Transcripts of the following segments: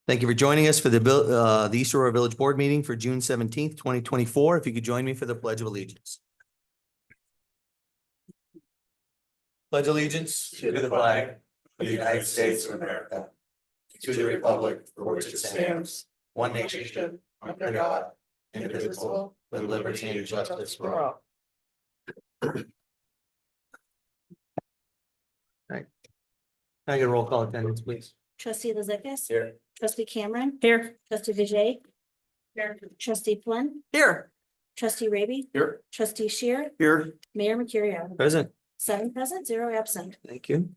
Thank you for joining us for the East Aurora Village Board meeting for June 17th, 2024. If you could join me for the Pledge of Allegiance. Pledge allegiance to the flag of the United States of America, to the republic for which it stands, one nation, under God, indivisible, with liberty and justice for all. Right. Can I get a roll call attendance, please? Trustee Lizickis. Here. Trustee Cameron. Here. Trustee Vijay. Here. Trustee Flynn. Here. Trustee Raby. Here. Trustee Shear. Here. Mayor Mercurio. Present. 7 present, 0 absent. Thank you.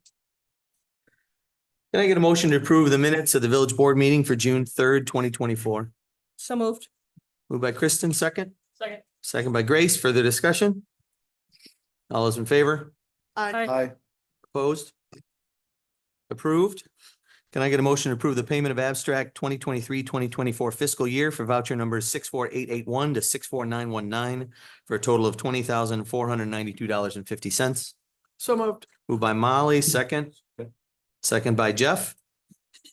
Can I get a motion to approve the minutes of the village board meeting for June 3rd, 2024? So moved. Moved by Kristen, second. Second. Second by Grace. Further discussion? All those in favor? Aye. Opposed? Approved. Can I get a motion to approve the payment of abstract 2023-2024 fiscal year for voucher numbers 64881 to 64919 for a total of $20,492.50? So moved. Moved by Molly, second. Second by Jeff.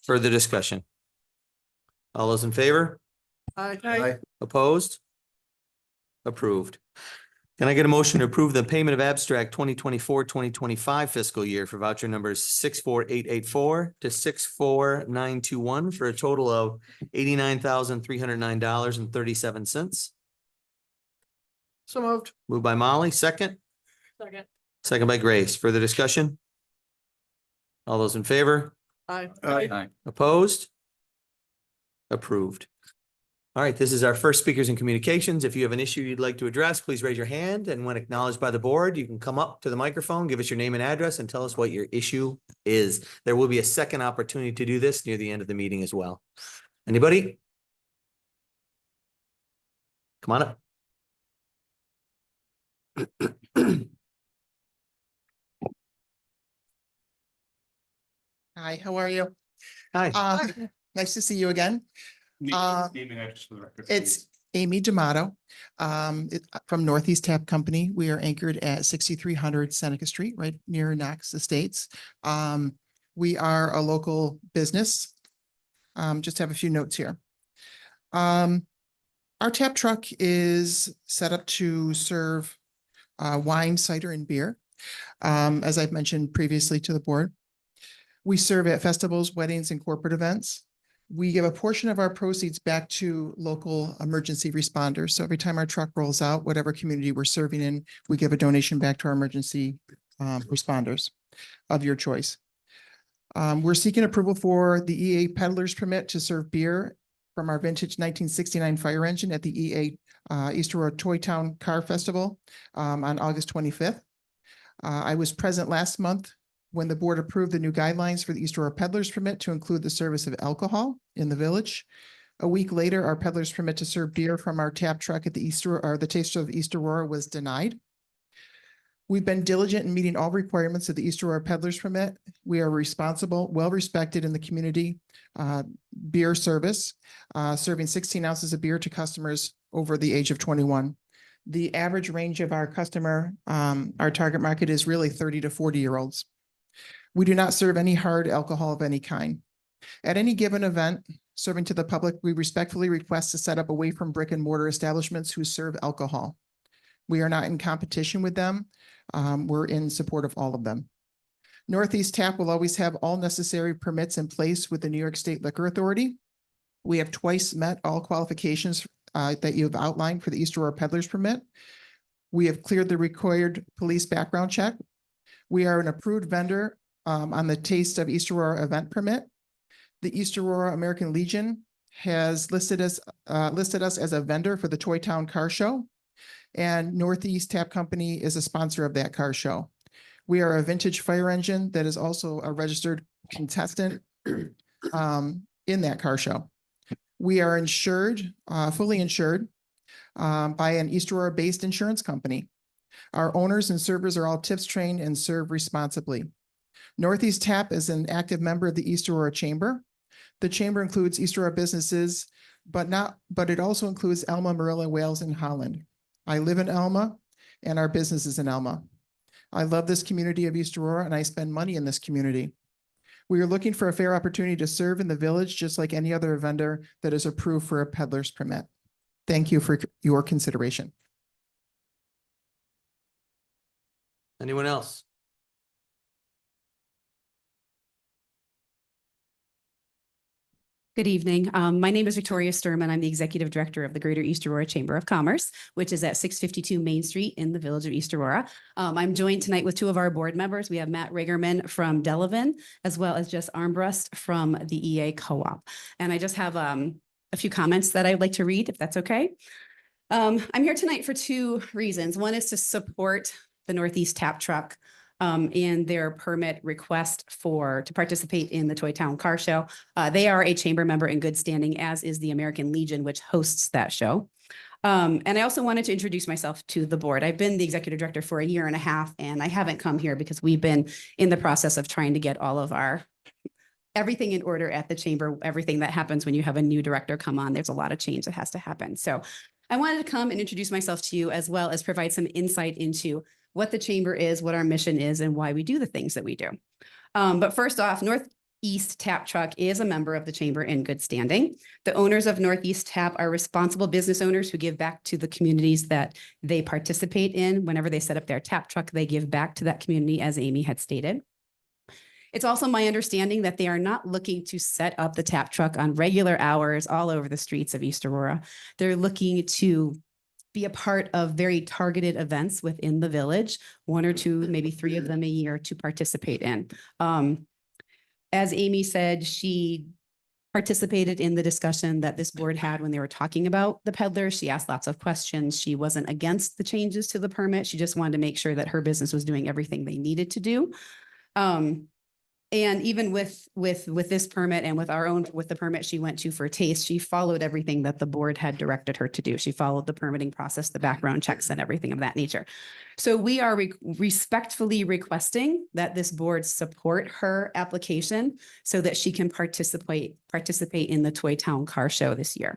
Further discussion? All those in favor? Aye. Opposed? Approved. Can I get a motion to approve the payment of abstract 2024-2025 fiscal year for voucher numbers 64884 to 64921 for a total of $89,309.37? So moved. Moved by Molly, second. Second. Second by Grace. Further discussion? All those in favor? Aye. Opposed? Approved. All right, this is our first speakers and communications. If you have an issue you'd like to address, please raise your hand, and when acknowledged by the board, you can come up to the microphone, give us your name and address, and tell us what your issue is. There will be a second opportunity to do this near the end of the meeting as well. Anybody? Come on up. Hi, how are you? Hi. Nice to see you again. It's Amy D'Amato from Northeast Tap Company. We are anchored at 6300 Seneca Street, right near Knox Estates. We are a local business. Just have a few notes here. Our tap truck is set up to serve wine, cider, and beer, as I've mentioned previously to the board. We serve at festivals, weddings, and corporate events. We give a portion of our proceeds back to local emergency responders. So every time our truck rolls out, whatever community we're serving in, we give a donation back to our emergency responders of your choice. We're seeking approval for the EA peddler's permit to serve beer from our vintage 1969 fire engine at the EA East Aurora Toy Town Car Festival on August 25th. I was present last month when the board approved the new guidelines for the East Aurora peddler's permit to include the service of alcohol in the village. A week later, our peddler's permit to serve beer from our tap truck at the the Taste of East Aurora was denied. We've been diligent in meeting all requirements of the East Aurora peddler's permit. We are responsible, well-respected in the community beer service, serving 16 ounces of beer to customers over the age of 21. The average range of our customer, our target market is really 30 to 40-year-olds. We do not serve any hard alcohol of any kind. At any given event serving to the public, we respectfully request to set up away from brick and mortar establishments who serve alcohol. We are not in competition with them. We're in support of all of them. Northeast Tap will always have all necessary permits in place with the New York State Liquor Authority. We have twice met all qualifications that you have outlined for the East Aurora peddler's permit. We have cleared the required police background check. We are an approved vendor on the Taste of East Aurora event permit. The East Aurora American Legion has listed us as a vendor for the Toy Town Car Show, and Northeast Tap Company is a sponsor of that car show. We are a vintage fire engine that is also a registered contestant in that car show. We are insured, fully insured by an East Aurora-based insurance company. Our owners and servers are all TIPS trained and serve responsibly. Northeast Tap is an active member of the East Aurora Chamber. The chamber includes East Aurora businesses, but it also includes Elma, Marilla, Wales, and Holland. I live in Elma, and our business is in Elma. I love this community of East Aurora, and I spend money in this community. We are looking for a fair opportunity to serve in the village, just like any other vendor that is approved for a peddler's permit. Thank you for your consideration. Anyone else? Good evening. My name is Victoria Sturman. I'm the Executive Director of the Greater East Aurora Chamber of Commerce, which is at 652 Main Street in the Village of East Aurora. I'm joined tonight with two of our board members. We have Matt Rigerman from Delavan, as well as Jess Armbrust from the EA Co-op. And I just have a few comments that I'd like to read, if that's okay. I'm here tonight for two reasons. One is to support the Northeast Tap Truck in their permit request to participate in the Toy Town Car Show. They are a chamber member in good standing, as is the American Legion, which hosts that show. And I also wanted to introduce myself to the board. I've been the executive director for a year and a half, and I haven't come here because we've been in the process of trying to get all of everything in order at the chamber. Everything that happens when you have a new director come on, there's a lot of change that has to happen. So I wanted to come and introduce myself to you, as well as provide some insight into what the chamber is, what our mission is, and why we do the things that we do. But first off, Northeast Tap Truck is a member of the chamber in good standing. The owners of Northeast Tap are responsible business owners who give back to the communities that they participate in. Whenever they set up their tap truck, they give back to that community, as Amy had stated. It's also my understanding that they are not looking to set up the tap truck on regular hours all over the streets of East Aurora. They're looking to be a part of very targeted events within the village, one or two, maybe three of them a year to participate in. As Amy said, she participated in the discussion that this board had when they were talking about the peddlers. She asked lots of questions. She wasn't against the changes to the permit. She just wanted to make sure that her business was doing everything they needed to do. And even with this permit and with the permit she went to for taste, she followed everything that the board had directed her to do. She followed the permitting process, the background checks and everything of that nature. So we are respectfully requesting that this board support her application so that she can participate in the Toy Town Car Show this year.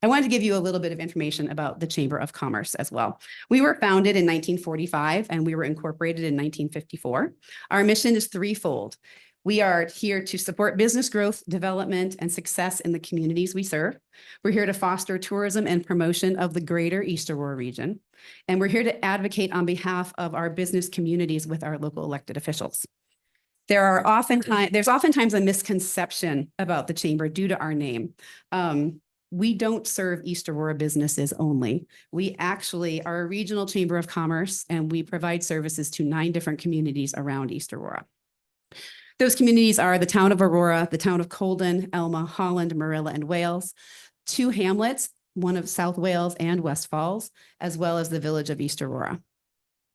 I wanted to give you a little bit of information about the Chamber of Commerce as well. We were founded in 1945 and we were incorporated in 1954. Our mission is threefold. We are here to support business growth, development, and success in the communities we serve. We're here to foster tourism and promotion of the greater East Aurora region. And we're here to advocate on behalf of our business communities with our local elected officials. There's oftentimes a misconception about the chamber due to our name. We don't serve East Aurora businesses only. We actually are a regional chamber of commerce, and we provide services to 9 different communities around East Aurora. Those communities are the town of Aurora, the town of Colden, Elma, Holland, Marilla, and Wales, 2 hamlets, one of South Wales and West Falls, as well as the village of East Aurora.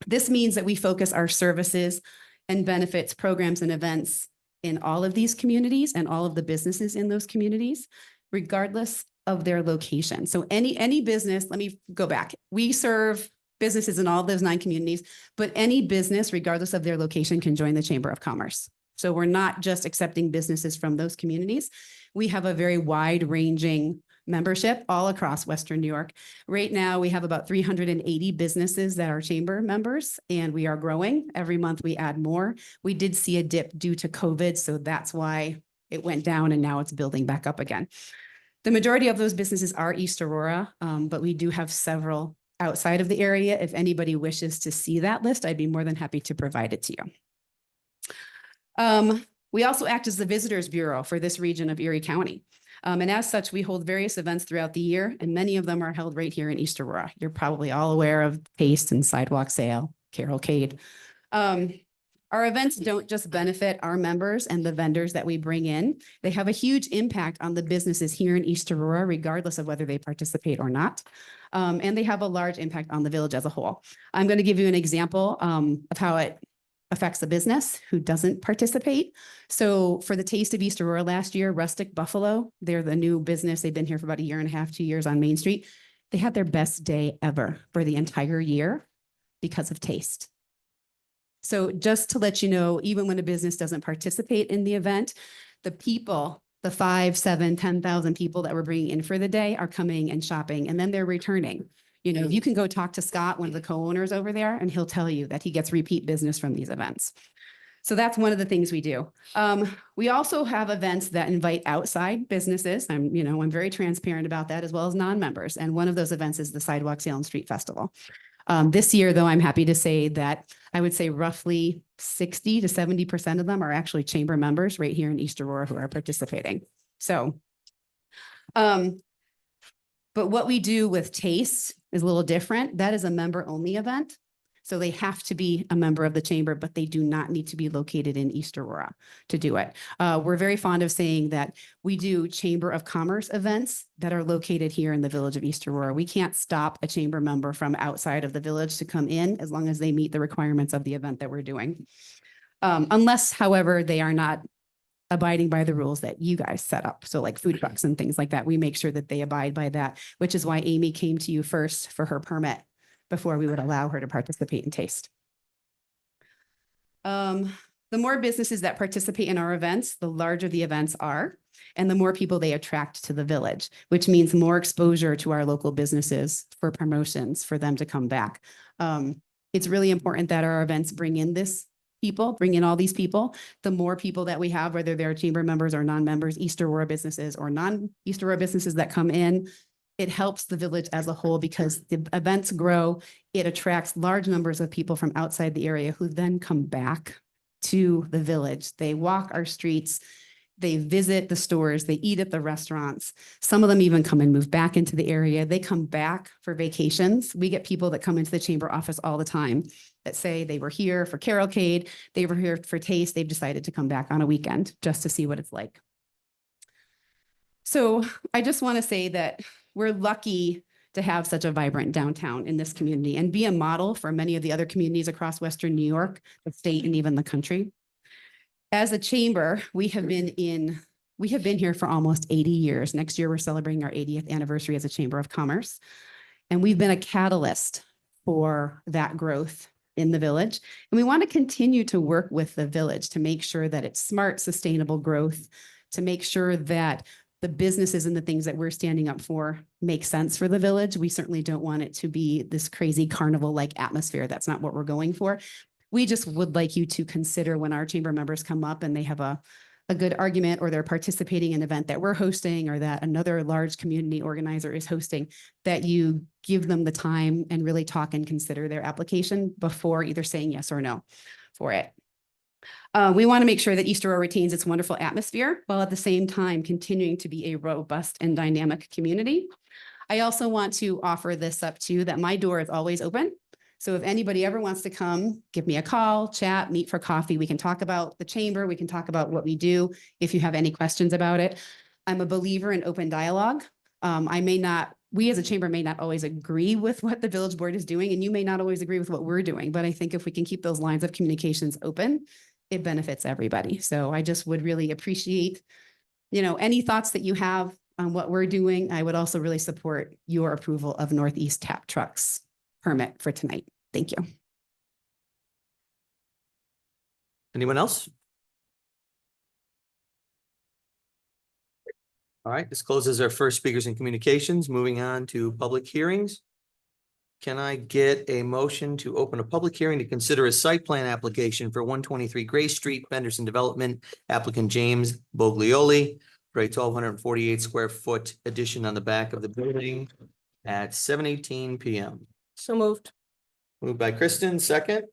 This means that we focus our services and benefits, programs, and events in all of these communities and all of the businesses in those communities, regardless of their location. So any business, let me go back. We serve businesses in all of those 9 communities, but any business, regardless of their location, can join the Chamber of Commerce. So we're not just accepting businesses from those communities. We have a very wide-ranging membership all across Western New York. Right now, we have about 380 businesses that are chamber members, and we are growing. Every month we add more. We did see a dip due to COVID, so that's why it went down and now it's building back up again. The majority of those businesses are East Aurora, but we do have several outside of the area. If anybody wishes to see that list, I'd be more than happy to provide it to you. We also act as the Visitors Bureau for this region of Erie County. And as such, we hold various events throughout the year, and many of them are held right here in East Aurora. You're probably all aware of Taste and Sidewalk Sale, Carolcade. Our events don't just benefit our members and the vendors that we bring in. They have a huge impact on the businesses here in East Aurora, regardless of whether they participate or not. And they have a large impact on the village as a whole. I'm going to give you an example of how it affects a business who doesn't participate. So for the Taste of East Aurora last year, Rustic Buffalo, they're the new business. They've been here for about 1.5 years, 2 years on Main Street. They had their best day ever for the entire year because of Taste. So just to let you know, even when a business doesn't participate in the event, the people, the 5, 7, 10,000 people that we're bringing in for the day are coming and shopping, and then they're returning. You know, you can go talk to Scott, one of the co-owners over there, and he'll tell you that he gets repeat business from these events. So that's one of the things we do. We also have events that invite outside businesses. I'm very transparent about that, as well as non-members. And one of those events is the Sidewalk Sale and Street Festival. This year, though, I'm happy to say that I would say roughly 60 to 70% of them are actually chamber members right here in East Aurora who are participating. So, but what we do with Taste is a little different. That is a member-only event. So they have to be a member of the chamber, but they do not need to be located in East Aurora to do it. We're very fond of saying that we do Chamber of Commerce events that are located here in the village of East Aurora. We can't stop a chamber member from outside of the village to come in as long as they meet the requirements of the event that we're doing. Unless, however, they are not abiding by the rules that you guys set up. So like food trucks and things like that, we make sure that they abide by that, which is why Amy came to you first for her permit before we would allow her to participate in Taste. The more businesses that participate in our events, the larger the events are, and the more people they attract to the village, which means more exposure to our local businesses for promotions for them to come back. It's really important that our events bring in all these people. The more people that we have, whether they're chamber members or non-members, East Aurora businesses or non-East Aurora businesses that come in, it helps the village as a whole because the events grow. It attracts large numbers of people from outside the area who then come back to the village. They walk our streets, they visit the stores, they eat at the restaurants. Some of them even come and move back into the area. They come back for vacations. We get people that come into the chamber office all the time that say they were here for Carolcade, they were here for Taste, they've decided to come back on a weekend just to see what it's like. So I just want to say that we're lucky to have such a vibrant downtown in this community and be a model for many of the other communities across Western New York, the state, and even the country. As a chamber, we have been here for almost 80 years. Next year, we're celebrating our 80th anniversary as a Chamber of Commerce. And we've been a catalyst for that growth in the village. And we want to continue to work with the village to make sure that it's smart, sustainable growth, to make sure that the businesses and the things that we're standing up for make sense for the village. We certainly don't want it to be this crazy carnival-like atmosphere. That's not what we're going for. We just would like you to consider when our chamber members come up and they have a good argument or they're participating in an event that we're hosting or that another large community organizer is hosting, that you give them the time and really talk and consider their application before either saying yes or no for it. We want to make sure that East Aurora retains its wonderful atmosphere while at the same time continuing to be a robust and dynamic community. I also want to offer this up too, that my door is always open. So if anybody ever wants to come, give me a call, chat, meet for coffee. We can talk about the chamber. We can talk about what we do if you have any questions about it. I'm a believer in open dialogue. We as a chamber may not always agree with what the village board is doing, and you may not always agree with what we're doing. But I think if we can keep those lines of communications open, it benefits everybody. So I just would really appreciate, any thoughts that you have on what we're doing. I would also really support your approval of Northeast Tap Trucks permit for tonight. Thank you. Anyone else? All right, this closes our first speakers and communications. Moving on to public hearings. Can I get a motion to open a public hearing to consider a site plan application for 123 Gray Street, Benderson Development, applicant James Boglioli for a 1,248 square foot addition on the back of the building at 7:18 p.m. So moved. Moved by Kristen, second.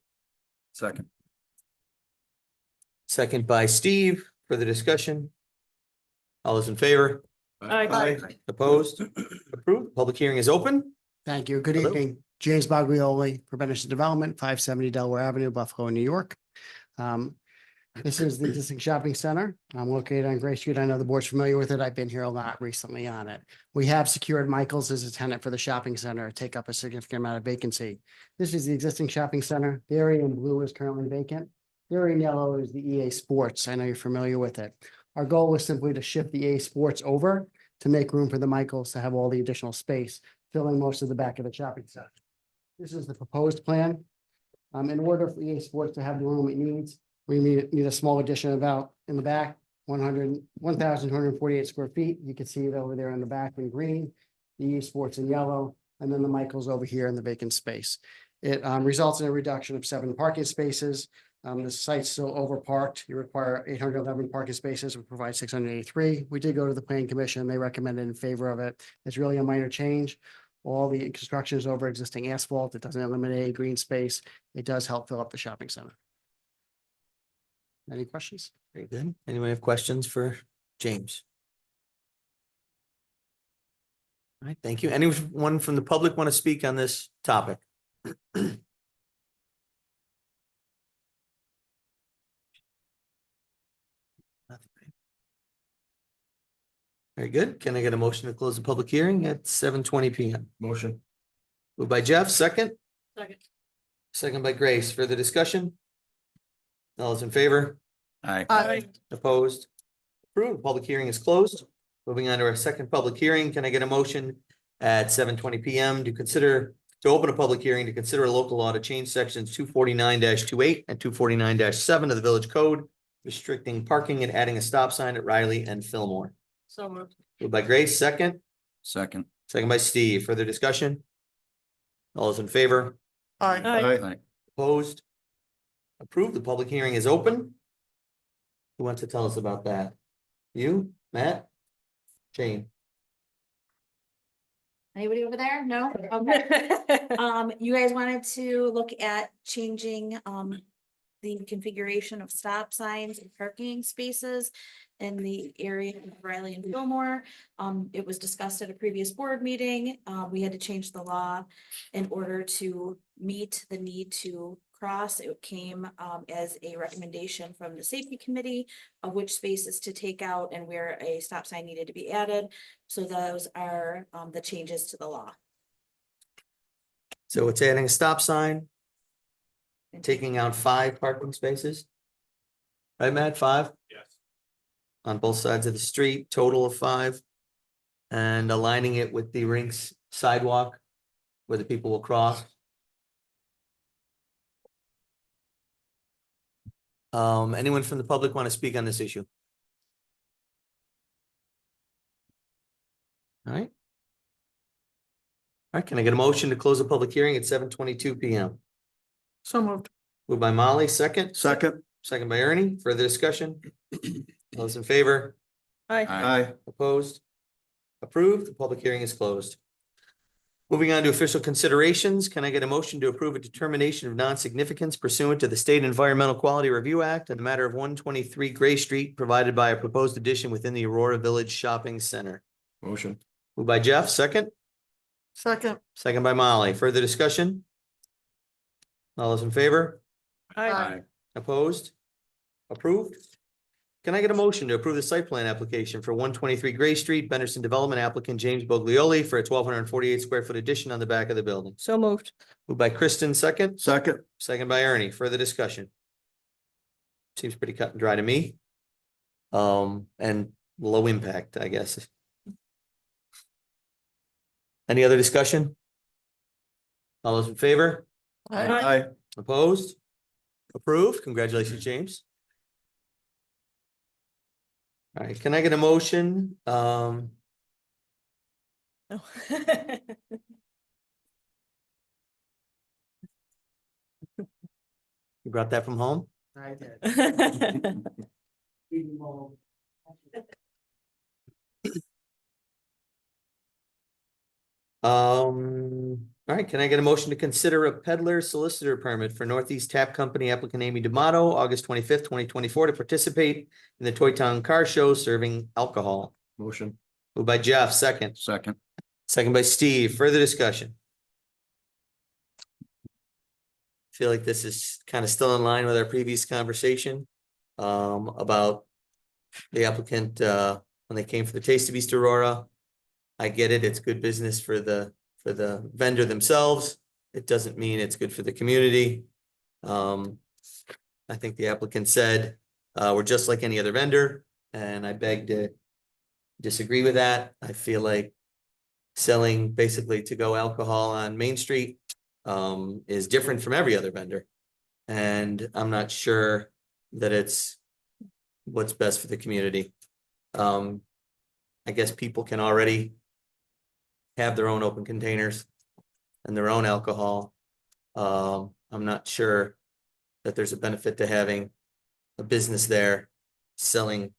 Second by Steve. Further discussion? All those in favor? Aye. Opposed? Approved. Public hearing is open. Thank you. Good Hello. evening. James Boglioli for Benderson Development, 570 Delaware Avenue, Buffalo, New York. This is the existing shopping center. I'm located on Gray Street. I know the board's familiar with it. I've been here a lot recently on it. We have secured Michaels as a tenant for the shopping center, take up a significant amount of vacancy. This is the existing shopping center. The area in blue is currently vacant. The area in yellow is the EA Sports. I know you're familiar with it. Our goal was simply to shift the EA Sports over to make room for the Michaels to have all the additional space, filling most of the back of the shopping center. This is the proposed plan. In order for EA Sports to have the room it needs, we need a small addition about in the back, 1,248 square feet. You can see it over there in the back in green, the EA Sports in yellow, and then the Michaels over here in the vacant space. It results in a reduction of 7 parking spaces. The site's still overparked. You require 811 parking spaces. We provide 683. We did go to the planning commission. They recommended in favor of it. It's really a minor change. All the construction is over existing asphalt. It doesn't eliminate any green space. It does help fill up the shopping center. Any questions? Very good. Anyone have questions for James? All right, thank you. Anyone from the public want to speak on this topic? Very good. Can I get a motion to close the public hearing at 7:20 PM? Motion. Moved by Jeff, second. Second. Second by Grace. Further discussion? All those in favor? Aye. Opposed? Approved. Public hearing is closed. Moving on to our second public hearing. Can I get a motion at 7:20 PM to open a public hearing to consider a local law to change sections 249-28 and 249-7 of the village code, restricting parking and adding a stop sign at Riley and Fillmore? So moved. Moved by Grace, second. Second. Second by Steve. Further discussion? All those in favor? Aye. Opposed? Approved. The public hearing is open. Who wants to tell us about that? You, Matt? Jane? Anybody over there? No? Okay. You guys wanted to look at changing, the configuration of stop signs and parking spaces in the area of Riley and Fillmore. It was discussed at a previous board meeting. We had to change the law in order to meet the need to cross. It came as a recommendation from the safety committee of which spaces to take out and where a stop sign needed to be added. So those are the changes to the law. So it's adding a stop sign, taking out 5 parking spaces. Right, Matt? 5? Yes. On both sides of the street, total of 5. And aligning it with the rinks sidewalk where the people will cross. Anyone from the public want to speak on this issue? All right. All right, can I get a motion to close the public hearing at 7:22 PM? So moved. Moved by Molly, second. Second. Second by Ernie. Further discussion? Those in favor? Aye. Opposed? Approved. The public hearing is closed. Moving on to official considerations, can I get a motion to approve a determination of non-significance pursuant to the State Environmental Quality Review Act in the matter of 123 Gray Street, provided by a proposed addition within the Aurora Village Shopping Center? Motion. Moved by Jeff, second. Second. Second by Molly. Further discussion? All those in favor? Aye. Opposed? Approved. Can I get a motion to approve the site plan application for 123 Gray Street, Benderson Development applicant James Boglioli for a 1,248 square foot addition on the back of the building? So moved. Moved by Kristen, second. Second. Second by Ernie. Further discussion? Seems pretty cut and dry to me. And low impact, I guess. Any other discussion? All those in favor? Aye. Opposed? Approved. Congratulations, James. All right, can I get a motion? You brought that from home? I did. All right, can I get a motion to consider a peddler solicitor permit for Northeast Tap Company applicant Amy D'Amato, August 25th, 2024, to participate in the Toy Town Car Show serving alcohol? Motion. Moved by Jeff, second. Second. Second by Steve. Further discussion? Feel like this is kind of still in line with our previous conversation about the applicant when they came for the Taste of East Aurora. I get it. It's good business for the vendor themselves. It doesn't mean it's good for the community. I think the applicant said we're just like any other vendor, and I beg to disagree with that. I feel like selling basically to-go alcohol on Main Street is different from every other vendor. And I'm not sure that it's what's best for the community. I guess people can already have their own open containers and their own alcohol. I'm not sure that there's a benefit to having a business there selling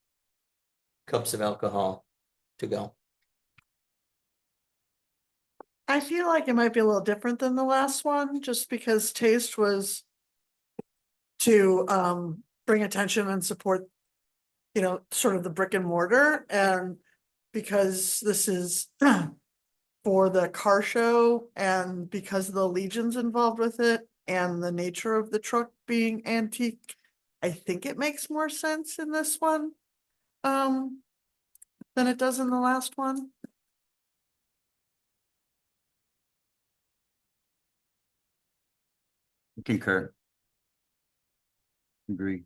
cups of alcohol to go. I feel like it might be a little different than the last one, just because Taste was to bring attention and support, sort of the brick and mortar, and because this is for the car show and because of the legions involved with it and the nature of the truck being antique, I think it makes more sense in this one than it does in the last one. Concur. Agree.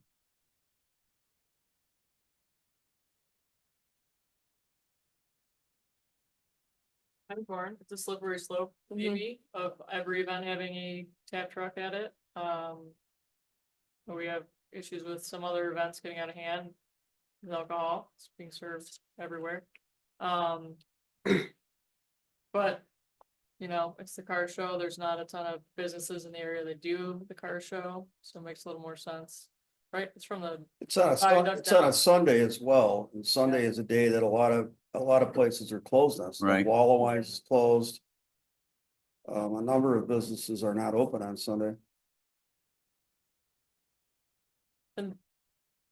I'm torn. It's a slippery slope, maybe, of every event having a tap truck at it. But we have issues with some other events getting out of hand with alcohol. It's being served everywhere. But, it's the car show. There's not a ton of businesses in the area that do the car show, so it makes a little more sense. Right? It's from the, It's on Viaduct it's on down. a Sunday as well, and Sunday is a day that a lot of places are closed on. So Right. Wallawise is closed. A number of businesses are not open on Sunday. and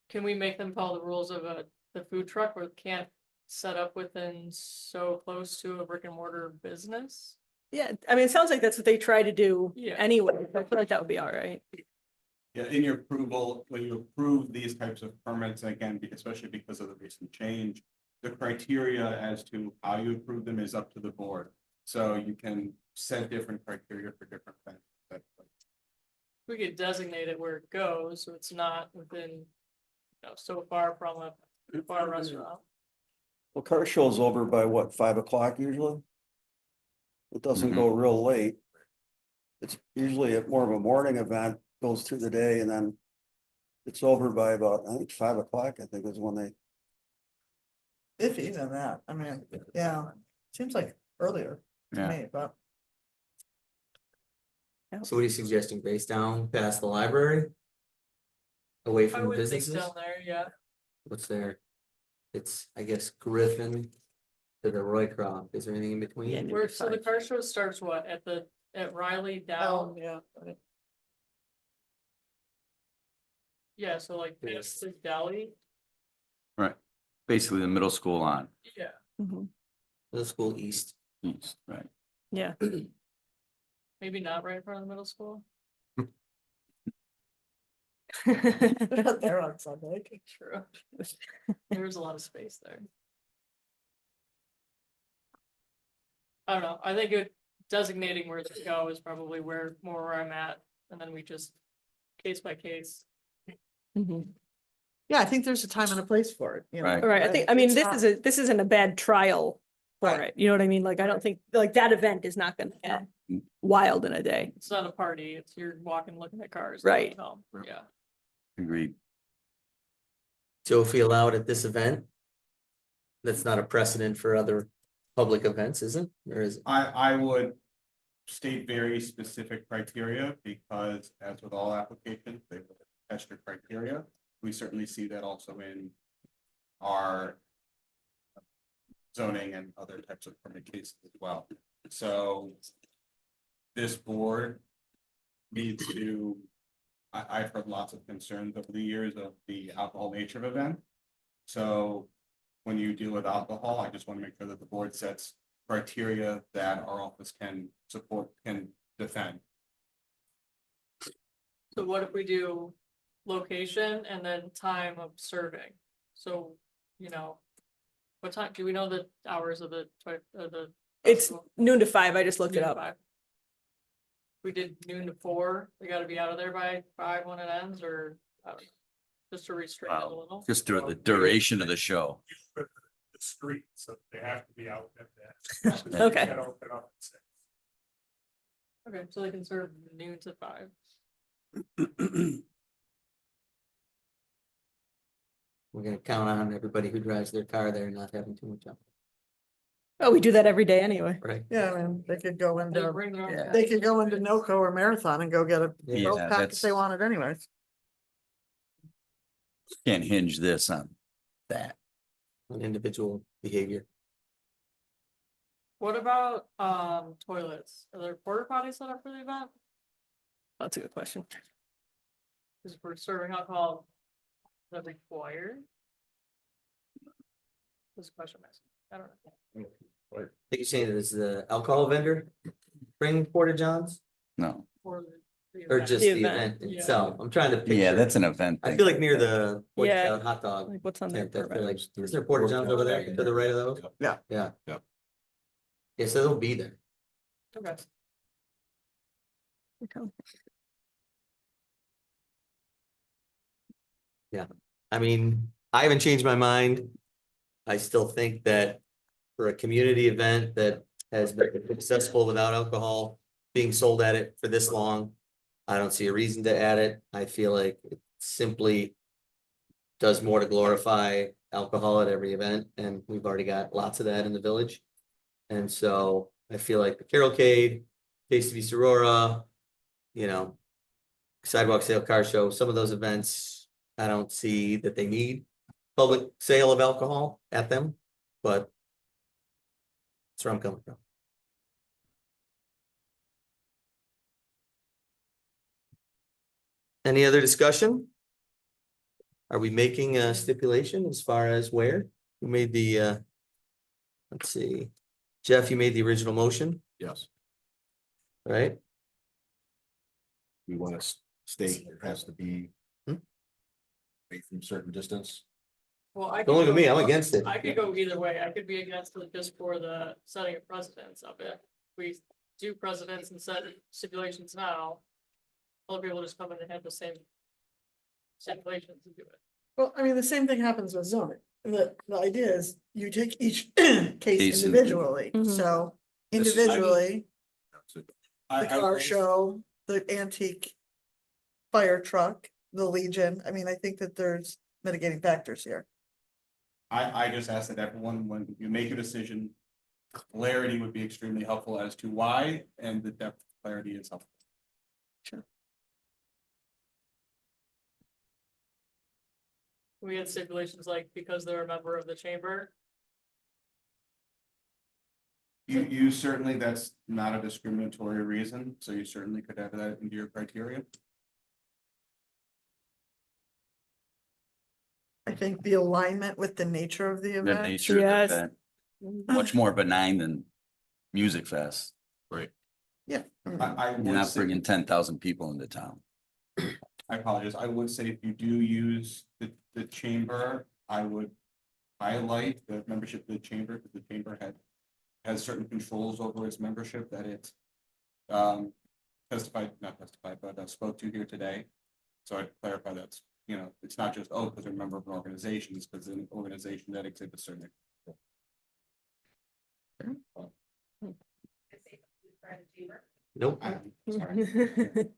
can we make them follow the rules of the food truck where it can't set up within so close to a brick and mortar business? Yeah, I mean, it sounds like that's what they try to do Yeah. anyway. I feel like that would be all right. Yeah, in your approval, when you approve these types of permits, again, especially because of the recent change, the criteria as to how you approve them is up to the board. So you can set different criteria for different things. We could designate it where it goes, so it's not within, so far from a bar restaurant. Well, car show's over by what, 5 o'clock usually? It doesn't go real late. It's usually more of a morning event, goes through the day, and then it's over by about, I think, 5 o'clock, I think is when they. If even that, I mean, yeah, seems like earlier to Yeah. me, but. So what are you suggesting? Base down past the library? Away I from the would think businesses? down there, yeah. What's there? It's, I guess, Griffin to the Roycroft. Is there anything in between? Yeah, Where, so the car show starts what, at Riley down? Yeah. Yeah, so like Yes. past the deli, Right. Basically the middle school on. yeah. Mhm. Middle school east. East, right. Yeah. Maybe not right in front of the middle school. They're not there on Sunday. True. There's a lot of space there. I don't know, I think designating where to go is probably where I'm at, and then we just case by case. Mhm. Yeah, I think there's a time and a place for it, Right. All right, I mean, It's this isn't a bad trial for Right. it. You know what I mean? Like, I don't think, like, that event is not gonna get wild in a day. It's not a party, it's you're walking, looking at cars. Right. going home. Yeah. Agreed. So if we allow it at this event, that's not a precedent for other public events, is it? Or is it? I would state very specific criteria because as with all applications, they will test your criteria. We certainly see that also in our zoning and other types of permit cases as well. So this board needs to, I've heard lots of concerns over the years of the alcohol nature of event. So when you deal with alcohol, I just want to make sure that the board sets criteria that our office can support, can defend. So what if we do location and then time of serving? So, what time, do we know the hours of the? It's noon to 5. I just looked it Noon to up. 5. We did noon to 4, we gotta be out of there by 5 when it ends, or, I don't know, just to restrict it a Wow. little. Just through the duration of the show. The street, so they have to be out at that. Okay. Okay, so they can serve noon to 5. We're gonna count on everybody who drives their car there not having too much alcohol, Oh, we do that every day anyway. right? Yeah, I mean, they could go They into, bring their own they could go into NOCO or Marathon and go get a Yeah, 12 pack if that's- they wanted anyways. Can't hinge this on that. on individual behavior. What about, toilets? Are there porta potties set up for the event? That's a good question. Because if we're serving alcohol, is that required? This is a question I'm asking. I don't know. I think you're saying it is the alcohol vendor bring porta johns No. For the or event. just The the event. event Yeah. itself? I'm trying to picture. Yeah, that's an event. I thing. feel like near the Boy Yeah. Scout hot dog Like what's on their tent, I feel permit? like, is there porta johns over there to the right of those? Yeah. Yeah. Yeah. Yeah, so they'll be there. Okay. Okay. I mean, I haven't changed my mind. I still think that for a community event that has been successful without alcohol being sold at it for this long, I don't see a reason to add it. I feel like it simply does more to glorify alcohol at every event, and we've already got lots of that in the village. And so I feel like the Carolcade, Taste of East Aurora, you know, sidewalk sale car show, some of those events, I don't see that they need public sale of alcohol at them, but that's where I'm coming from. Any other discussion? Are we making a stipulation as far as where? Who made the, let's see, Jeff, you made the original motion, Yes, right? we want to state it has to be. Hmm? Away from certain distance. Well, I. Don't look could at me, go- I'm against it. I could go either way. I could be against it just for the setting of precedence of it. We do precedents and set stipulations now. Other people just come in and have the same stipulations and do it. Well, I mean, the same thing happens with zoning. The idea is you take each case Case in- individually, Mhm. so This is- individually, the I car will- show, the antique fire truck, the Legion. I mean, I think that there's mitigating factors here. I just ask that everyone, when you make a decision, clarity would be extremely helpful as to why, and the depth of clarity is helpful. We had stipulations like because they're a member of the chamber. You certainly, that's not a discriminatory reason, so you certainly could have that into your criteria. I think the alignment with the nature of the The event. nature of the Yes. event, much more benign than Music Fest. Yeah. I You're would not say, bringing 10,000 people into town. I apologize, I would say if you do use the chamber, I would highlight the membership of the chamber, because the chamber has certain controls over its membership that it not testified, but spoke to here today. So I'd clarify that, you know, it's not just, oh, because they're a member of an organization, it's because an organization that exhibits certain. Nope. I'm sorry.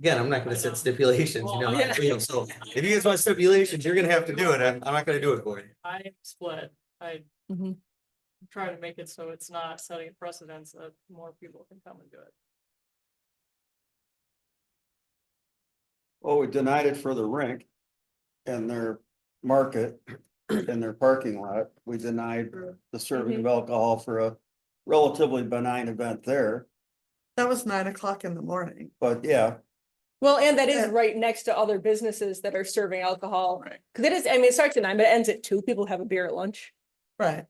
Again, I'm not gonna set stipulations, you know, Well, how I feel. So if you guys want stipulations, you're gonna have to do it. I'm not gonna do it for you. I am split. I Mhm. try to make it so it's not setting a precedence that more people can come and do it. Well, we denied it for the rink and their market and their parking lot. We denied the serving of alcohol for a relatively benign event there. That was 9 o'clock in the morning. But yeah, Well, and that is Yeah. right next to other businesses that are serving alcohol. Right. Cause it is, I mean, it starts at 9, but it ends at 2. People have a beer at lunch. Right.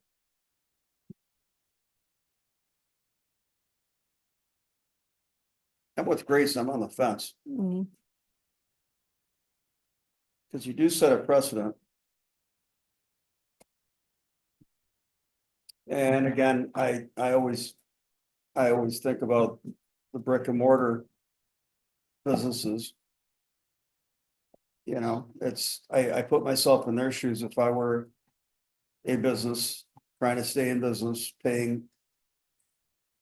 I'm with Grace, I'm on the fence, Mhm. because you do set a precedent. And again, I always think about the brick and mortar businesses. You know, I put myself in their shoes if I were a business trying to stay in business, paying,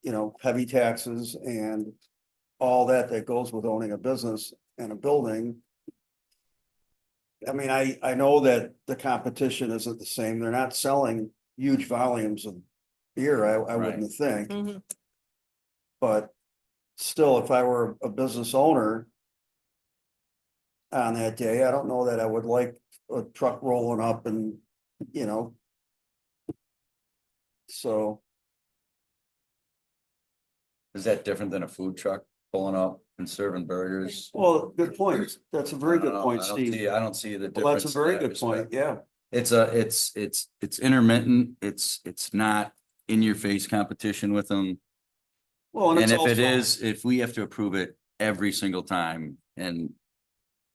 you know, heavy taxes and all that goes with owning a business and a building. I mean, I know that the competition isn't the same. They're not selling huge volumes of beer, I wouldn't think, Mhm. but still, if I were a business owner on that day, I don't know that I would like a truck rolling up and, you know. So, Is that different than a food truck pulling up and serving burgers? well, good point. That's a very I don't good know. point, I don't Steve. see- I don't see the difference. Well, that's a in very that good point, respect. yeah. It's intermittent. It's not in your face competition with them. Well, And it's if it also- is, if we have to approve it every single time, and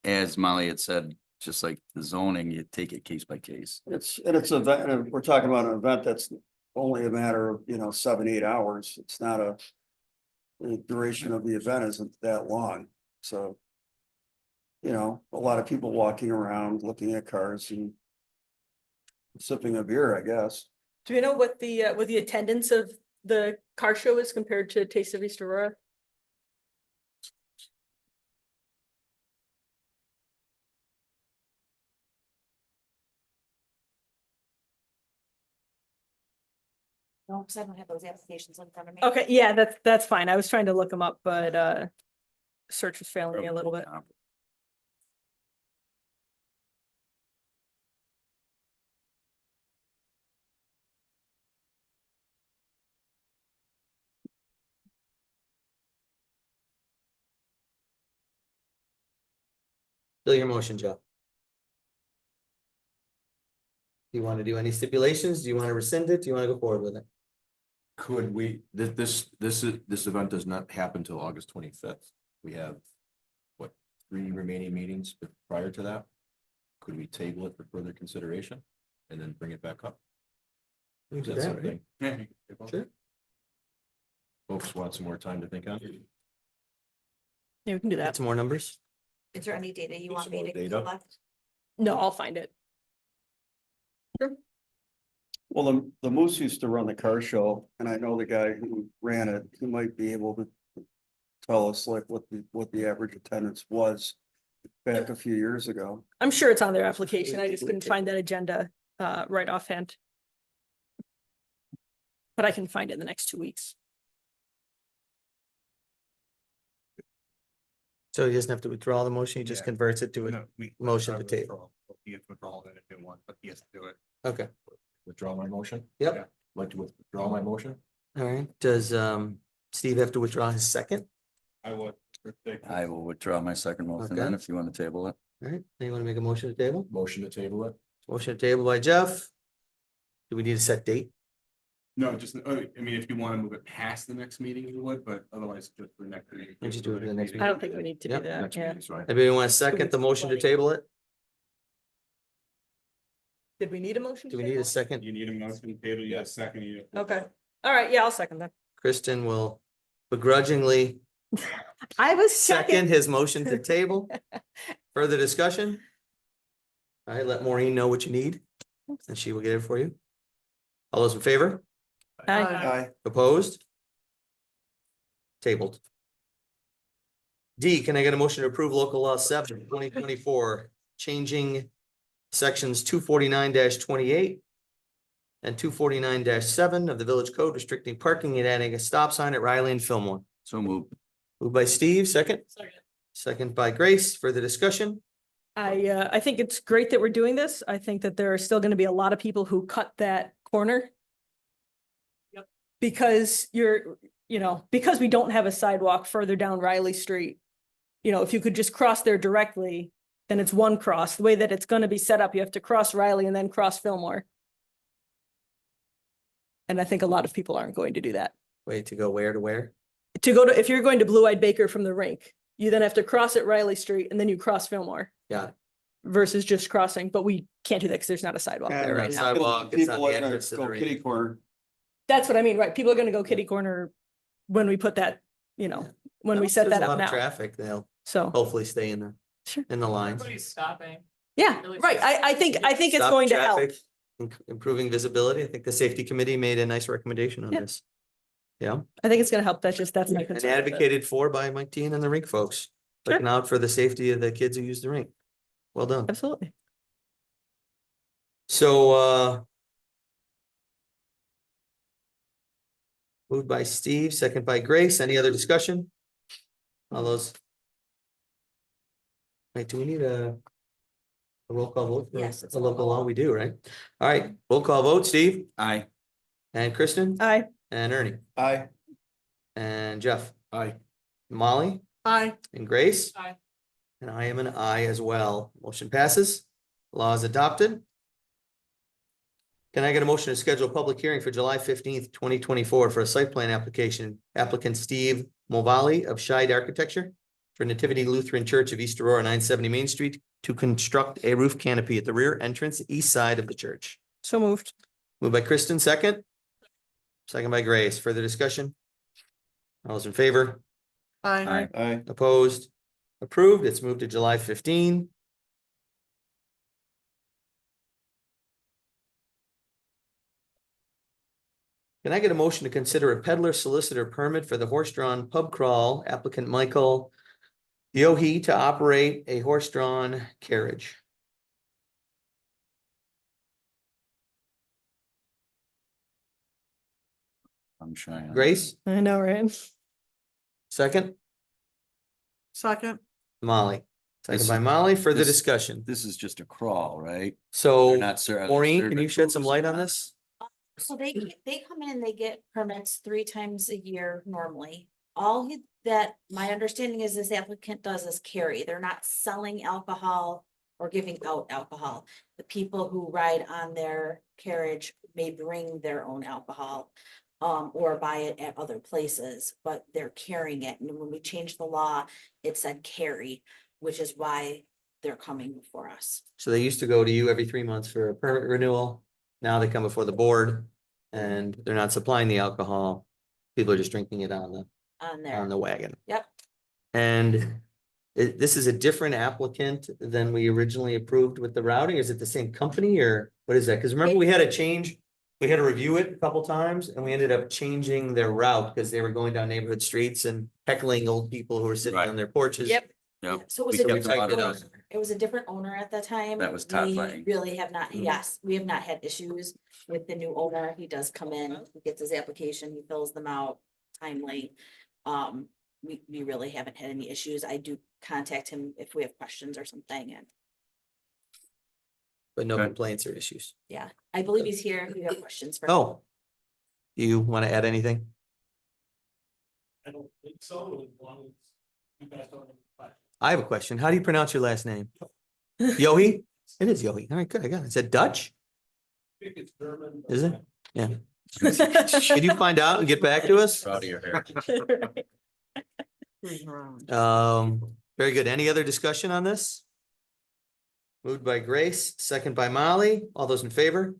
as Molly had said, just like the zoning, you take it case by case. It's, and it's a event, and we're talking about an event that's only a matter of, 7, 8 hours. It's not the duration of the event isn't that long, so. A lot of people walking around, looking at cars and sipping a beer, I guess. Do you know what the attendance of the car show is compared to Taste of East Aurora? No, because I don't have those applications in front of me. Okay, yeah, that's fine. I was trying to look them up, but search was failing me a little bit. Still your motion, Joe. Do you want to do any stipulations? Do you want to rescind it? Do you want to go forward with it? Could we, this event does not happen till August 25th. We have, what, 3 remaining meetings prior to that? Could we table it for further consideration and then bring it back up? We can Is do that that, right? something Sure. folks want some more time to think on? Yeah, we can do Got that. some more numbers? Is there any data you want Some me more to data. collect? No, I'll find it. Well, the Moose used to run the car show, and I know the guy who ran it, he might be able to tell us like what the average attendance was back a few years ago. I'm sure it's on their application. I just couldn't find that agenda right offhand. But I can find it in the next 2 weeks. So he doesn't have to withdraw the motion, he just Yeah. converts it to a, No, we- motion to I'll table. withdraw. He has withdrawal in a new one, but he has to do it. okay, Withdraw my motion? Yep. Yeah. Like to withdraw my motion? all right. Does Steve have to withdraw his second? I would. I will withdraw my second motion Okay. then if you want to table it. All right, anyone make a motion to table? Motion to table it? Motion to table by Jeff. Do we need a set date? No, just, I mean, if you want to move it past the next meeting, you would, but otherwise just for the next meeting. Why don't you do it for the next I don't think we need to do Yep. that. Next Yeah. meeting's fine. Anybody want to second the motion to table it? Did we need a motion? Do to we need a table? second? You need a motion, table, you second, you. Okay. All right. Yeah, I'll second that. Kristen will begrudgingly I was second checking. his motion to table. Further discussion? All right, let Maureen know what you need, and she will get it for you. All those in favor? Aye. Aye. Opposed? Tabled. D, can I get a motion to approve local law 7/2024, changing sections 249-28 and 249-7 of the village code restricting parking and adding a stop sign at Riley and Fillmore? So moved. Moved by Steve, second. Second. Second by Grace. Further discussion? I think it's great that we're doing this. I think that there are still going to be a lot of people who cut that corner. Yep. Because because we don't have a sidewalk further down Riley Street. If you could just cross there directly, then it's one cross. The way that it's going to be set up, you have to cross Riley and then cross Fillmore. And I think a lot of people aren't going to do that. Wait, to go where to where? If you're going to Blue Eyed Baker from the rink, you then have to cross at Riley Street and then you cross Fillmore. Got it. Versus just crossing, but we can't do that because there's not a sidewalk there right now. Sidewalk, it's on People the are gonna entrance to the go rink. kitty corner. That's what I mean, right? People are gonna go kitty corner when we put that, when we If set there's that a lot up of now. Traffic, they'll So, hopefully stay in Sure. the lines. Everybody's stopping. yeah, Really right. I think it's Stop going to help. traffic, Improving visibility. I think the safety committee made a nice recommendation on Yeah. this. Yeah, I think it's gonna help. That's my and concern. with it. advocated for by Mike Dean and the rink folks. Sure. Looking out for the safety of the kids who use the rink. Well done. Absolutely. So, moved by Steve, second by Grace. Any other discussion? All those. Wait, do we need a roll call vote? for Yes, it's A a local roll law, call. we do, right? All right, roll call vote, Steve Aye. and Kristen Aye. and Ernie Aye. and Jeff, Aye. Molly Aye. and Grace. Aye. And I am an aye as well. Motion passes. Law is adopted. Can I get a motion to schedule a public hearing for July 15th, 2024 for a site plan application? Applicant Steve Movali of Scheid Architecture for Nativity Lutheran Church of East Aurora, 970 Main Street, to construct a roof canopy at the rear entrance east side of the church. So moved. Moved by Kristen, second. Second by Grace. Further discussion? All those in favor? Aye. Aye. Opposed? Approved. It's moved to July 15. Can I get a motion to consider a peddler solicitor permit for the horse-drawn pub crawl applicant Michael Yohe to operate a horse-drawn carriage? I'm shy. Grace, I know, right? second. Second. Molly, second This by is- Molly. Further this- discussion. This is just a crawl, right? So They're not Maureen, can serving you shed some hoops light or on not? this? So they come in and they get permits 3 times a year normally. That my understanding is this applicant does is carry. They're not selling alcohol or giving out alcohol. The people who ride on their carriage may bring their own alcohol. Or buy it at other places, but they're carrying it. And when we changed the law, it said carry, which is why they're coming before us So they used to go to you every 3 months for a permit renewal. Now they come before the board and they're not supplying the alcohol. People are just drinking it on on there. the wagon. Yep. And this is a different applicant than we originally approved with the routing. Is it the same company or what is that? Because remember, we had a change. We had to review it a couple times and we ended up changing their route because they were going down neighborhood streets and heckling old people who were sitting Right. on their porches. Yep. Yep. So it was We a kept different talking about owner. It was a different owner at the time. That was Todd We Lang. really have not, Mhm. yes, we have not had issues with the new owner. He does come in, he gets his application, he fills them out timely. We really haven't had any issues. I do contact him if we have questions or something, and But no Okay. complaints or issues. yeah, I believe he's here. If you have questions for him. Oh. Do you want to add anything? I don't think so, as long as you guys don't. I have a question. How do you pronounce your last name? Yohe? It is Yohe. All right, good. I got it. Is that Dutch? think it's German. Is it? Yeah. Can you find out and get back to us? Proud of your hair. Very good. Any other discussion on this? Moved by Grace, second by Molly. All those in favor?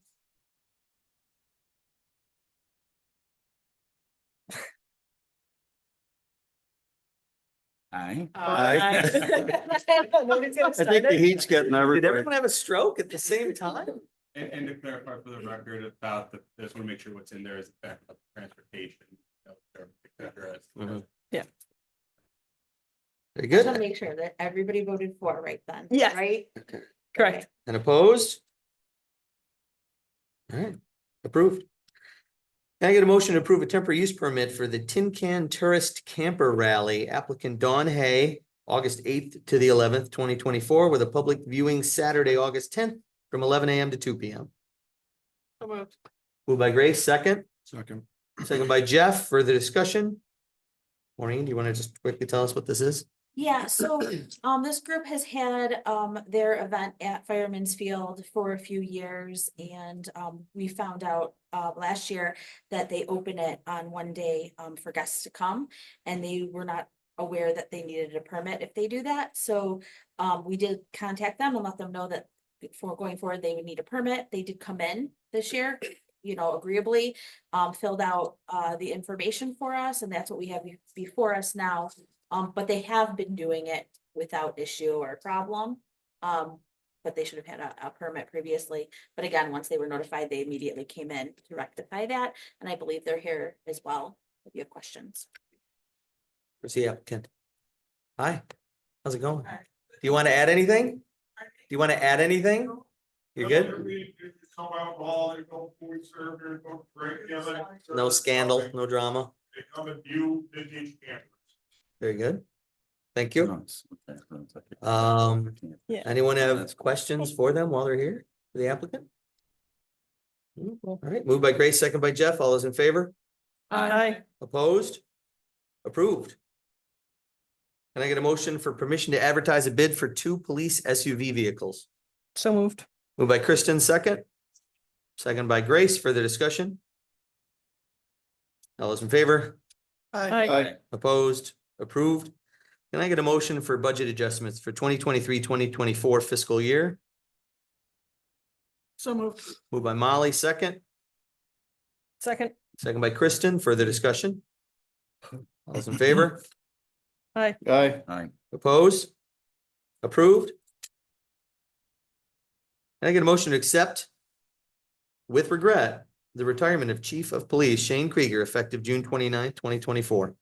Aye. Nobody's gonna I sign think the it. heat's getting Did everybody. everyone have a stroke at the same time? And to clarify for the record about the, I just want to make sure what's in there is the fact of transportation. Et cetera. Mhm. Yeah. Very I just want good. to make sure that everybody voted for right then. Yes. Right? Correct. And opposed? All right, approved. Can I get a motion to approve a temporary use permit for the Tin Can Tourist Camper Rally applicant Dawn Hay, August 8th to the 11th, 2024, with a public viewing Saturday, August 10th from 11 a.m. to 2 p.m. So moved. Moved by Grace, second. Second. Second by Jeff. Further discussion? Maureen, do you want to just quickly tell us what this is? Yeah, so this group has had their event at Fireman's Field for a few years, and we found out last year that they open it on one day for guests to come, and they were not aware that they needed a permit if they do that. So we did contact them and let them know that before going forward, they would need a permit. They did come in this year, you know, agreeably, filled out the information for us, and that's what we have before us now. But they have been doing it without issue or problem. But they should have had a permit previously. But again, once they were notified, they immediately came in to rectify that. And I believe they're here as well, if you have questions. Where's the applicant? Hi, how's it going? Do you want to add anything? Do you want to add anything? You're good? No scandal, no drama. They come and view vintage campers. Very good. Thank you. Yeah. Anyone have questions for them while they're here, for the applicant? All right, moved by Grace, second by Jeff. All those in favor? Aye. Opposed? Approved. Can I get a motion for permission to advertise a bid for 2 police SUV vehicles? So moved. Moved by Kristen, second. Second by Grace. Further discussion? All those in favor? Aye. Opposed? Approved. Can I get a motion for budget adjustments for 2023-2024 fiscal year? So moved. Moved by Molly, second. Second. Second by Kristen. Further discussion? All those in favor? Aye. Aye. Opposed? Approved? Can I get a motion to accept with regret the retirement of Chief of Police Shane Krieger effective June 29th, 2024?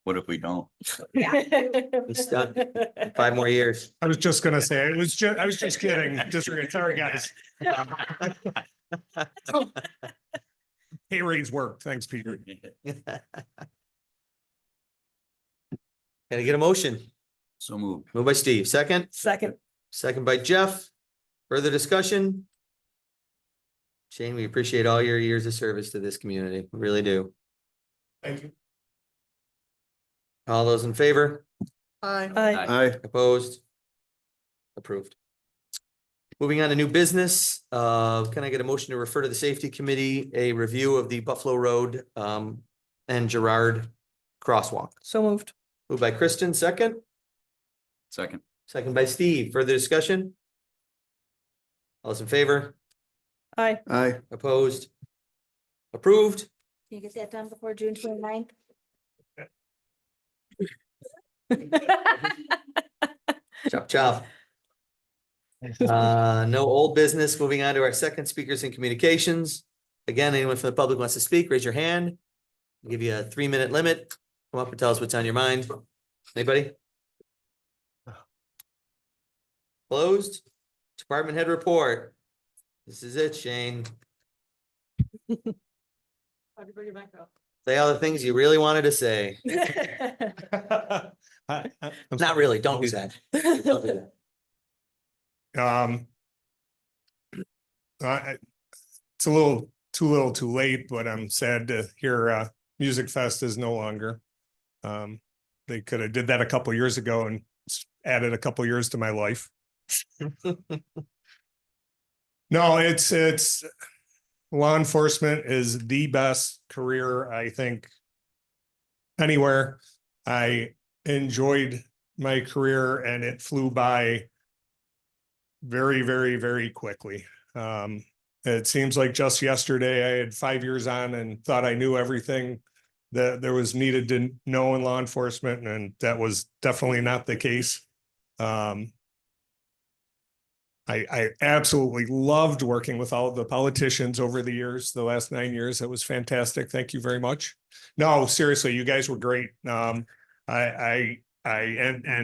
What if we don't? He's done. 5 more years. I was just gonna say, I was just kidding, sorry, guys. Pay raise work, thanks, Peter. Can I get a motion? So moved. Moved by Steve, second. Second. Second by Jeff. Further discussion? Shane, we appreciate all your years of service to this community. We really do. Thank you. All those in favor? Aye. Aye. Opposed? Approved. Moving on to new business, can I get a motion to refer to the safety committee, a review of the Buffalo Road and Girard crosswalk? So moved. Moved by Kristen, second. Second. Second by Steve. Further discussion? All those in favor? Aye. Aye. Opposed? Approved. Can you get that done before June 29th? Chop chop. No old business. Moving on to our second speakers in communications. Again, anyone from the public wants to speak, raise your hand. I'll give you a 3-minute limit. Come up and tell us what's on your mind. Anybody? Closed. Department head report. This is it, Shane. How'd you bring it back up? Say all the things you really wanted to say. Not really. Don't do that. Don't do that. It's a little too late, but I'm sad to hear Music Fest is no longer. They could have did that a couple years ago and added a couple years to my life. No, it's law enforcement is the best career, I think, anywhere. I enjoyed my career and it flew by very, very, very quickly. It seems like just yesterday I had 5 years on and thought I knew everything that there was needed to know in law enforcement, and that was definitely not the case. I absolutely loved working with all of the politicians over the years, the last 9 years. It was fantastic. Thank you very much. No, seriously, you guys were great. And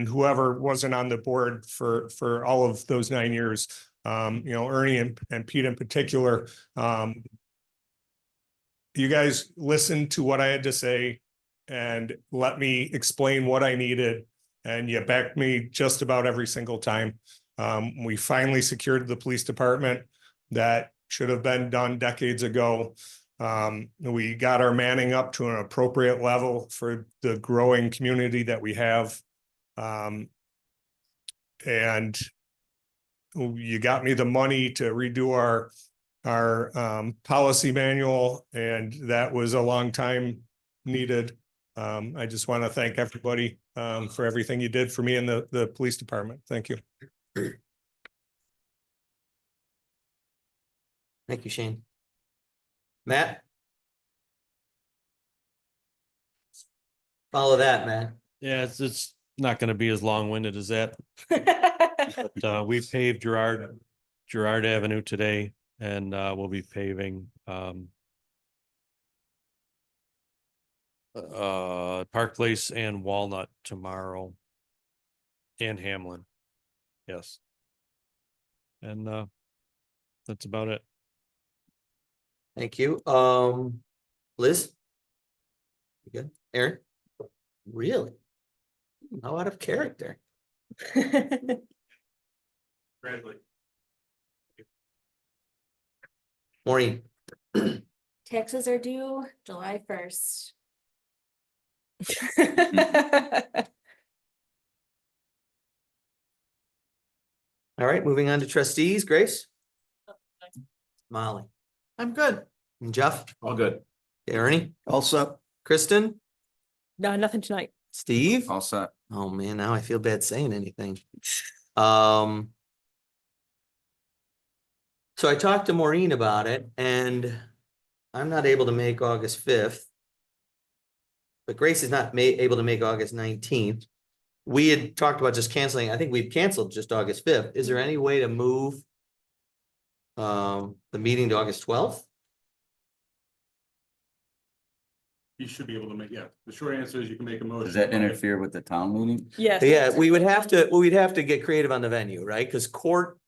whoever wasn't on the board for all of those 9 years, Ernie and Pete in particular, you guys listened to what I had to say and let me explain what I needed, and you backed me just about every single time. We finally secured the police department. That should have been done decades ago. We got our manning up to an appropriate level for the growing community that we have. And you got me the money to redo our policy manual, and that was a long time needed. I just want to thank everybody for everything you did for me in the police department. Thank you. Thank you, Shane. Matt? Follow that, Matt. Yeah, it's not gonna be as long-winded as that. But we paved Girard Avenue today, and we'll be paving Park Place and Walnut tomorrow. And Hamlin. Yes. And that's about it. Thank you. Liz? You good? Aaron? Really? How out of character. Maureen, Taxes are due July 1st. all right, moving on to trustees, Grace? Molly, I'm good. and Jeff, All good. Ernie, Also, Kristen, No, nothing tonight. Steve? All set. Oh, man, now I feel bad saying anything. Um. So I talked to Maureen about it and I'm not able to make August 5th. But Grace is not able to make August 19th. We had talked about just canceling. I think we've canceled just August 5th. Is there any way to move the meeting to August 12th? You should be able to make, yeah, the short answer is you can make a motion. Does that interfere with the town meeting? Yes. Yeah, we would have to, well, we'd have to get creative on the venue, right? Because court,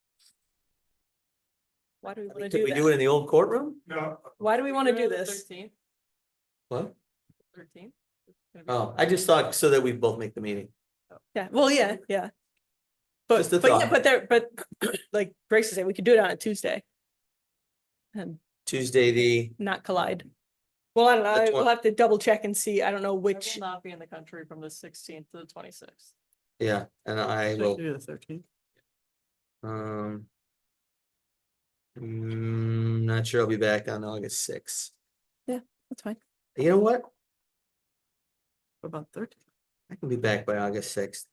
Why do we want to could do we do it in that? the old courtroom? No, Why do we want to do this? 13th, What? 13th. Oh, I just thought so that we both make the meeting. Yeah, well, yeah. But, Just a but yeah, thought. but like Grace is saying, we could do it on a Tuesday. And Tuesday, the, not collide. Well, I don't The know, twen- we'll have to double check and see, I don't know I will which, not be in the country from the 16th to the 26th. yeah, and I So will, do the 13th. not sure I'll be back on August 6th. that's fine. You know what? What about 13th? I can be back by August 6th.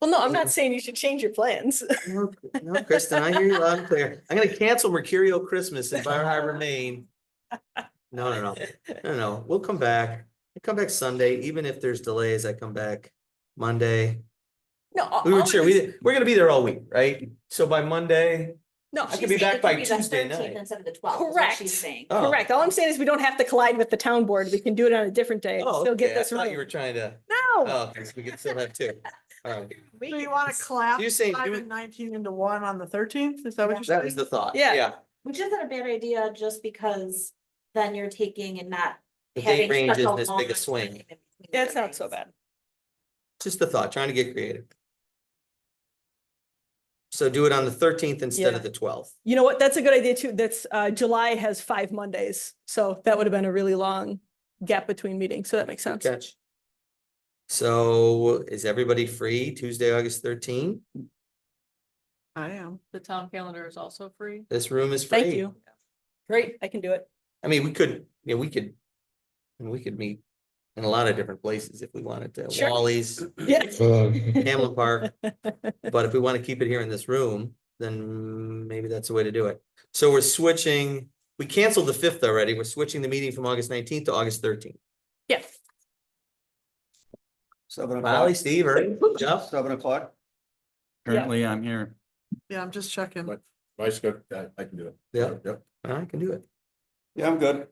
Well, no, I'm not saying you should change your plans. No, no, Kristen, I hear you loud and clear. I'm gonna cancel Mercurial Christmas in Bar Harbor, Maine. No, we'll come back. I come back Sunday, even if there's delays, I come back Monday. No, We were sure, we're gonna be there all week, right? So by Monday, no, I could be back by Tuesday Instead night. of the 12th, is what Correct. she's saying. Oh. correct. All I'm saying is we don't have to collide with the town board. We can do it on a different day. and Oh, Still get okay, I this thought right. you were trying to, No. oh, okay, so we can still have two. All right, So you want to collapse you're saying 5 do and it- 19 into one on the 13th? Is that what you're that saying? was the thought, Yeah. yeah. Which isn't a bad idea, just because then you're taking and not The date having range such isn't a as big long a swing. time in between Yeah, it's the not so days. bad. Just the thought, trying to get creative. So do it on the 13th instead Yeah. of the 12th. You know what? That's a good idea too. That's July has 5 Mondays. So that would have been a really long gap between meetings. So that makes Good sense. catch. So is everybody free Tuesday, August 13th? I am. The town calendar is also free. This room is free. Thank you. Great, I can do it. I mean, we could meet in a lot of different places if we wanted to. Sure. Wally's, Yes. Hamlin Park. But if we want to keep it here in this room, then maybe that's the way to do it. So we're switching, we canceled the 5th already. We're switching the meeting from August 19th to August 13th. Yeah. 7 Molly, o'clock, Steve, or Jeff? 7 o'clock. Currently, I'm here. Yeah, I'm just checking. But Vice good, I can do it. Yeah. Yep. I can do it. Yeah, I'm good.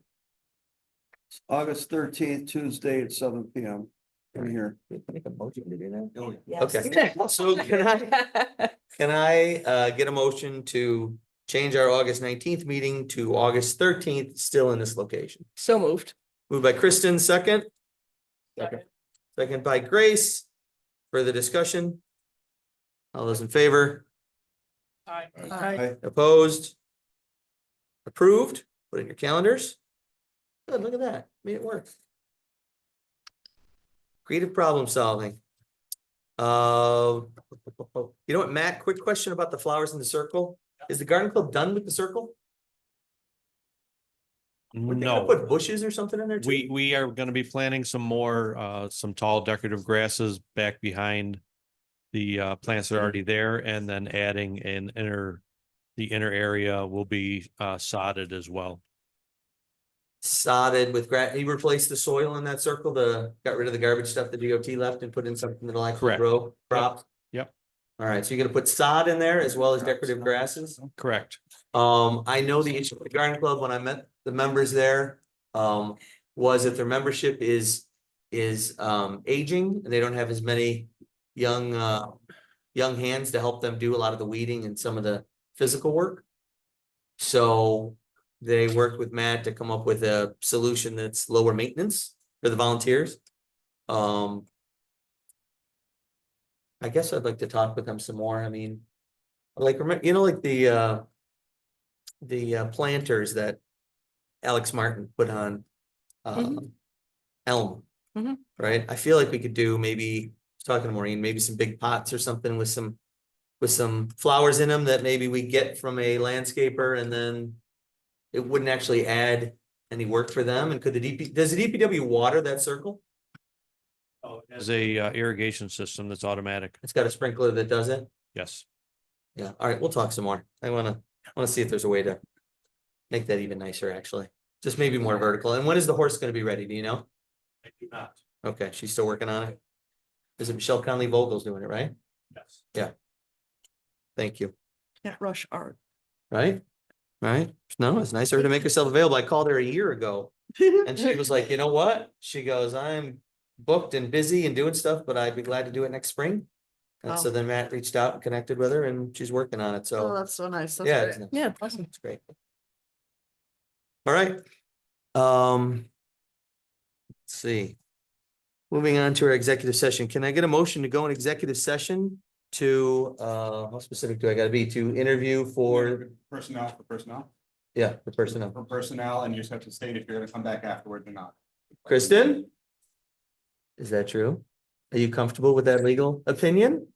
August 13th, Tuesday at 7 PM. I'm here. Make a motion to do that? Yes. Okay, so can I get a motion to change our August 19th meeting to August 13th, still in this location? So moved. Moved by Kristen, second. Second. Second by Grace. Further discussion? All those in favor? Aye. Aye. Opposed? Approved? Put it in your calendars. Good, look at that. Made it work. Creative problem solving. You know what, Matt, quick question about the flowers in the circle. Is the garden club done with the circle? Were they gonna No, put bushes or something in there too? we are gonna be planting some more, some tall decorative grasses back behind the plants that are already there, and then adding the inner area will be sodded as well. Sodded with grass. You replaced the soil in that circle, got rid of the garbage stuff the DOT left and put in something that'll actually Correct. grow crops? Yep. All right, so you're gonna put sod in there as well as decorative grasses? Correct. I know the issue with the garden club when I met the members there, was that their membership is aging and they don't have as many young hands to help them do a lot of the weeding and some of the physical work. So they worked with Matt to come up with a solution that's lower maintenance for the volunteers. I guess I'd like to talk with them some more. I mean, like, remember, like the planters that Alex Martin put on Elm. Mhm. Right? I feel like we could do maybe, I was talking to Maureen, maybe some big pots or something with some flowers in them that maybe we get from a landscaper, and then it wouldn't actually add any work for them. And could does the DPW water that circle? There's a irrigation system that's automatic. It's got a sprinkler that does it? Yes. Yeah, all right, we'll talk some more. I wanna see if there's a way to make that even nicer, actually. Just maybe more vertical. And when is the horse gonna be ready? Do you know? I do not. Okay, she's still working on it. Is it Michelle Conley Vogel's doing it, right? Yes. Yeah. Thank you. Can't rush art. Right? Right? No, it's nice of her to make herself available. I called her a year ago and she was like, you know what? She goes, I'm booked and busy and doing stuff, but I'd be glad to do it next spring. And so Oh. then Matt reached out and connected with her and she's working on it. Oh, So that's so nice. That's yeah, great. it's nice. Yeah. Awesome. It's great. All right. Let's see. Moving on to our executive session. Can I get a motion to go in executive session to, how specific do I gotta be, to interview for, Personnel for personnel. yeah, the personnel. For personnel, and you just have to state if you're gonna come back afterwards or not. Kristen? Is that true? Are you comfortable with that legal opinion?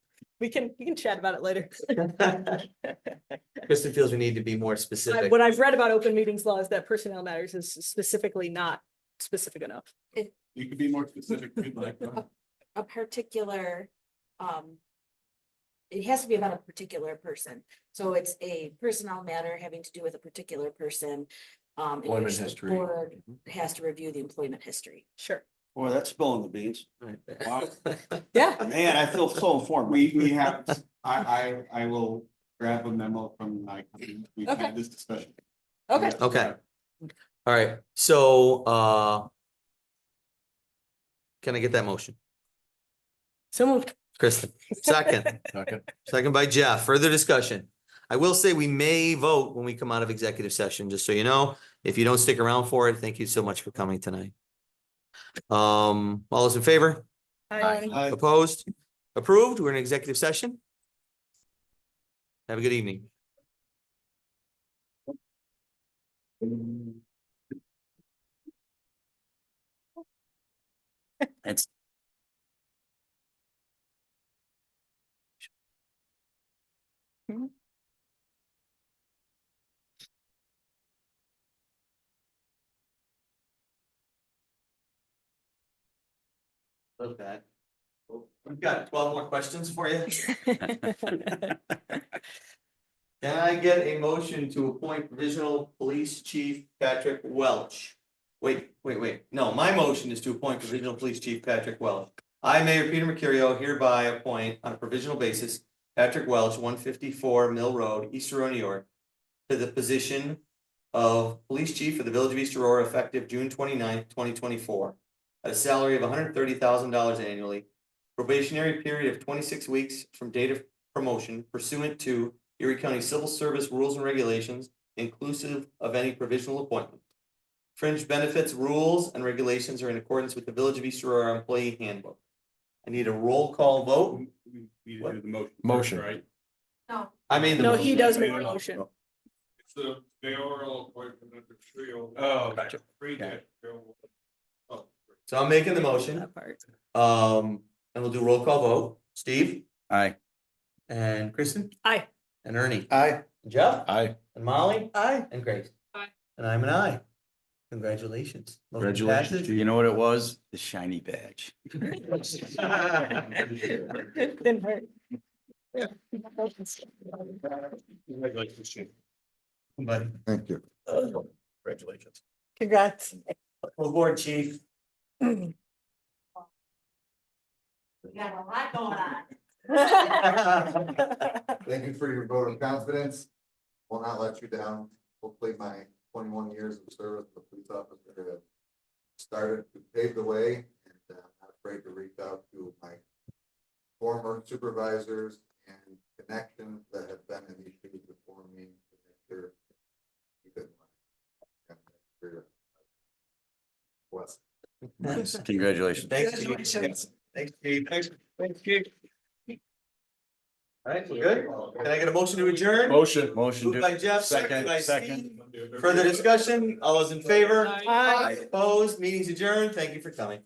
We can chat about it later. Kristen feels we need to be more specific. What I've read about open meetings law is that personnel matters is specifically not specific enough. You could be more specific if you'd like. A particular, it has to be about a particular person. So it's a personnel matter having to do with a particular person. In Employment which the history. board has to review the employment history. Sure. Boy, that's spilling the beans. Wow. Yeah. Man, I feel so informed. We have, I will grab a memo from my, we've Okay. had this discussion. Okay. Okay. All right, so, can I get that motion? So moved. Kristen, second. Second by Jeff. Further discussion. I will say we may vote when we come out of executive session, just so you know. If you don't stick around for it, thank you so much for coming tonight. All those in favor? Aye. Opposed? Approved? We're in executive session. Have a good evening. It's Okay. We've got 12 more questions for you. Can I get a motion to appoint Provisional Police Chief Patrick Welch? Wait. No, my motion is to appoint Provisional Police Chief Patrick Welch. I, Mayor Peter Mercurio, hereby appoint on a provisional basis Patrick Welch, 154 Mill Road, East Aurora, New York, to the position of Police Chief for the Village of East Aurora effective June 29th, 2024, at a salary of $130,000 annually, probationary period of 26 weeks from date of promotion pursuant to Erie County Civil Service rules and regulations, inclusive of any provisional appointment. Fringe benefits, rules, and regulations are in accordance with the Village of East Aurora Employee Handbook. I need a roll call vote. We do the motion. Motion. Right? No. I made the No, motion. he does make a motion. It's the mayoral appointment of the trio. Oh, gotcha. So I'm making the motion. That part. And we'll do roll call vote. Steve aye. and Kristen Aye. and Ernie Aye. and Jeff Aye. and Molly Aye. and Grace. Aye. And I'm an aye. Congratulations. Motion Congratulations, passes. You know what it was? The shiny badge. Didn't hurt. Buddy. Thank you. Congratulations. Congrats. Full board, chief. We got a lot going on. Thank you for your vote of confidence. Will not let you down. Hopefully my 21 years of service as a police officer have started to pave the way, and I'm not afraid to reach out to my former supervisors and connections that have been in these shoes before me to make sure you did bless. Congratulations. Thanks, Chief. Thanks, Chief. Thanks, Chief. All right, we're good. Can I get a motion to adjourn? Motion. Moved by Jeff, second by Second. Steve. Further discussion? All those in favor? Aye. Opposed? Meeting's adjourned. Thank you for coming.